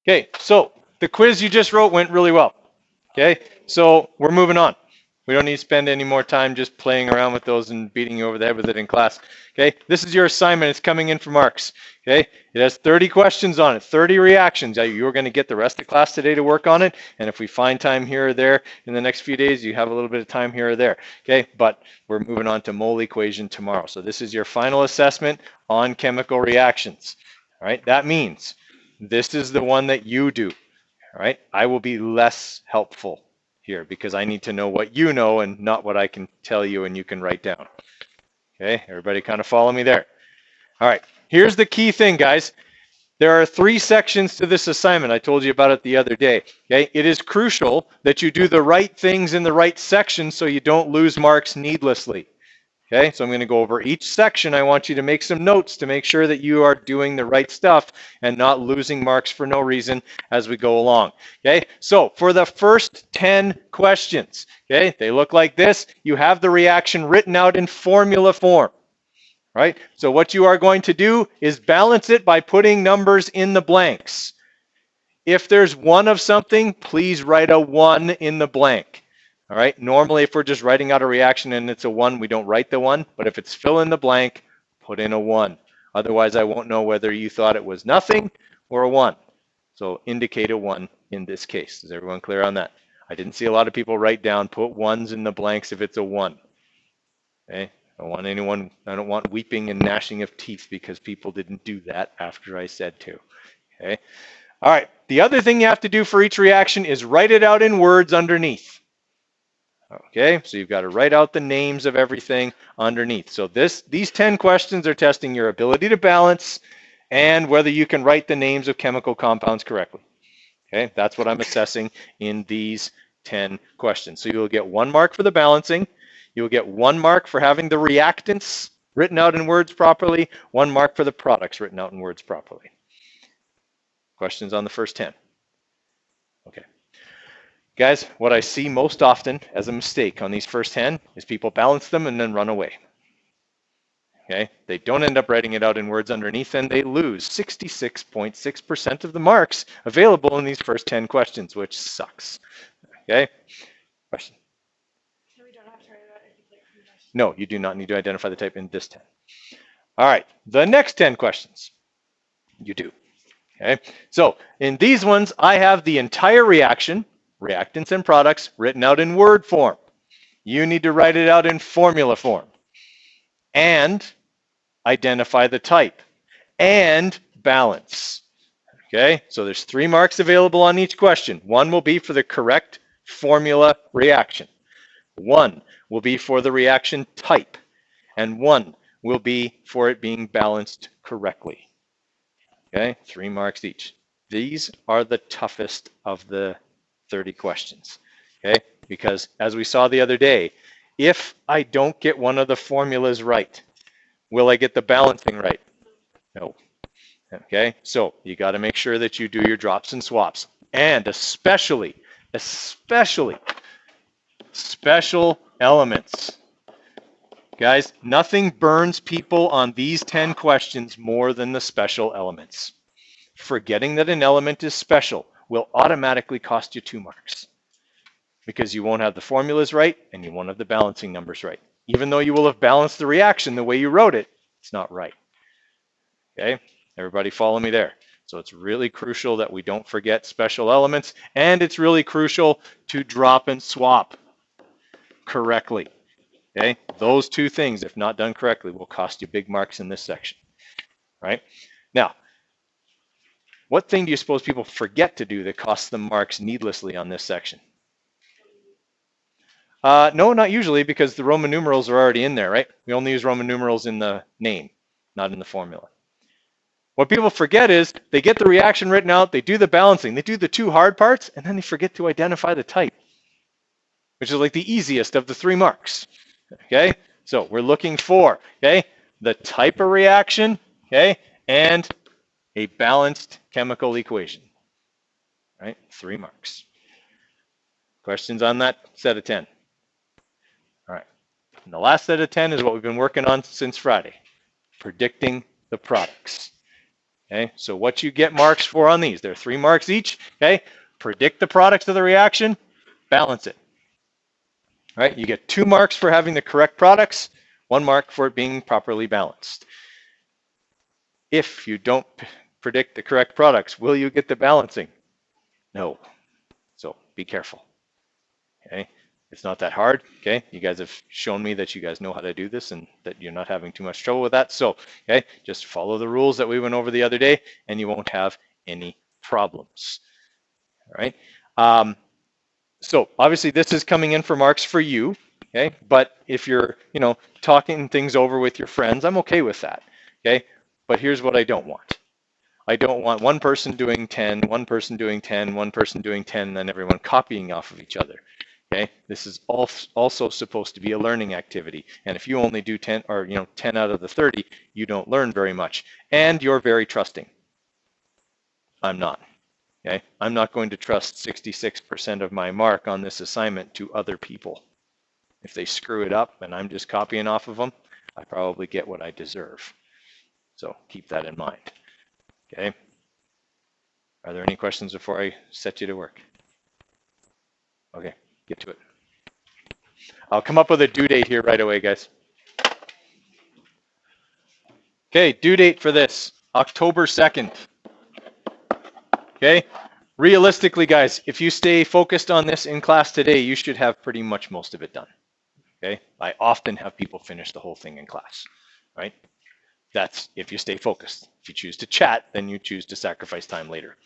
Okay, so the quiz you just wrote went really well. Okay, so we're moving on. We don't need to spend any more time just playing around with those and beating you over the head with it in class. Okay, this is your assignment. It's coming in for marks. Okay, it has 30 questions on it, 30 reactions. You're going to get the rest of the class today to work on it. And if we find time here or there in the next few days, you have a little bit of time here or there. Okay, but we're moving on to mole equation tomorrow. So this is your final assessment on chemical reactions. All right, that means this is the one that you do. All right, I will be less helpful here because I need to know what you know and not what I can tell you and you can write down. Okay, everybody kind of follow me there. All right, here's the key thing, guys. There are 3 sections to this assignment. I told you about it the other day. Okay, it is crucial that you do the right things in the right section so you don't lose marks needlessly. Okay, so I'm going to go over each section. I want you to make some notes to make sure that you are doing the right stuff and not losing marks for no reason as we go along. Okay, so for the first 10 questions, okay, they look like this. You have the reaction written out in formula form. Right? So what you are going to do is balance it by putting numbers in the blanks. If there's 1 of something, please write a 1 in the blank. All right, normally if we're just writing out a reaction and it's a 1, we don't write the 1, but if it's fill in the blank, put in a 1. Otherwise, I won't know whether you thought it was nothing or a 1. So indicate a 1 in this case. Is everyone clear on that? I didn't see a lot of people write down, put 1s in the blanks if it's a 1. Okay, I don't want weeping and gnashing of teeth because people didn't do that after I said to. Okay, all right, the other thing you have to do for each reaction is write it out in words underneath. Okay, so you've got to write out the names of everything underneath. So these 10 questions are testing your ability to balance and whether you can write the names of chemical compounds correctly. Okay, that's what I'm assessing in these 10 questions. So you'll get 1 mark for the balancing. You'll get 1 mark for having the reactants written out in words properly, 1 mark for the products written out in words properly. Questions on the first 10? Okay. Guys, what I see most often as a mistake on these first 10 is people balance them and then run away. Okay, they don't end up writing it out in words underneath and they lose 66.6% of the marks available in these first 10 questions, which sucks. Okay, question? So we don't have to write about any type of question? No, you do not need to identify the type in this 10. All right, the next 10 questions, you do. Okay, so in these ones, I have the entire reaction, reactants and products, written out in word form. You need to write it out in formula form. And identify the type. And balance. Okay, so there's 3 marks available on each question. 1 will be for the correct formula reaction. 1 will be for the reaction type. And 1 will be for it being balanced correctly. Okay, 3 marks each. These are the toughest of the 30 questions. Okay, because as we saw the other day, if I don't get one of the formulas right, will I get the balancing right? No. Okay, so you got to make sure that you do your drops and swaps. And especially special elements. Guys, nothing burns people on these 10 questions more than the special elements. Forgetting that an element is special will automatically cost you 2 marks because you won't have the formulas right and you won't have the balancing numbers right. Even though you will have balanced the reaction the way you wrote it, it's not right. Okay, everybody follow me there. So it's really crucial that we don't forget special elements, and it's really crucial to drop and swap correctly. Okay, those 2 things, if not done correctly, will cost you big marks in this section. Right? Now, what thing do you suppose people forget to do that costs them marks needlessly on this section? No, not usually, because the Roman numerals are already in there, right? We only use Roman numerals in the name, not in the formula. What people forget is they get the reaction written out, they do the balancing, they do the 2 hard parts, and then they forget to identify the type, which is like the easiest of the 3 marks. Okay, so we're looking for, okay, the type of reaction, okay, and a balanced chemical equation. Right, 3 marks. Questions on that set of 10? All right, and the last set of 10 is what we've been working on since Friday, predicting the products. Okay, so what you get marks for on these, there are 3 marks each. Okay, predict the products of the reaction, balance it. Right, you get 2 marks for having the correct products, 1 mark for it being properly balanced. If you don't predict the correct products, will you get the balancing? No. So be careful. Okay, it's not that hard. Okay, you guys have shown me that you guys know how to do this and that you're not having too much trouble with that. So, okay, just follow the rules that we went over the other day and you won't have any problems. All right. So obviously this is coming in for marks for you. Okay, but if you're, talking things over with your friends, I'm okay with that. Okay, but here's what I don't want. I don't want one person doing 10, one person doing 10, one person doing 10, and then everyone copying off of each other. Okay, this is also supposed to be a learning activity. And if you only do 10 or 10 out of the 30, you don't learn very much. And you're very trusting. I'm not. Okay, I'm not going to trust 66% of my mark on this assignment to other people. If they screw it up and I'm just copying off of them, I probably get what I deserve. So keep that in mind. Okay. Are there any questions before I set you to work? Okay, get to it. I'll come up with a due date here right away, guys. Okay, due date for this, October 2nd. Okay, realistically, guys, if you stay focused on this in class today, you should have pretty much most of it done. Okay, I often have people finish the whole thing in class, right? That's if you stay focused. If you choose to chat, then you choose to sacrifice time later.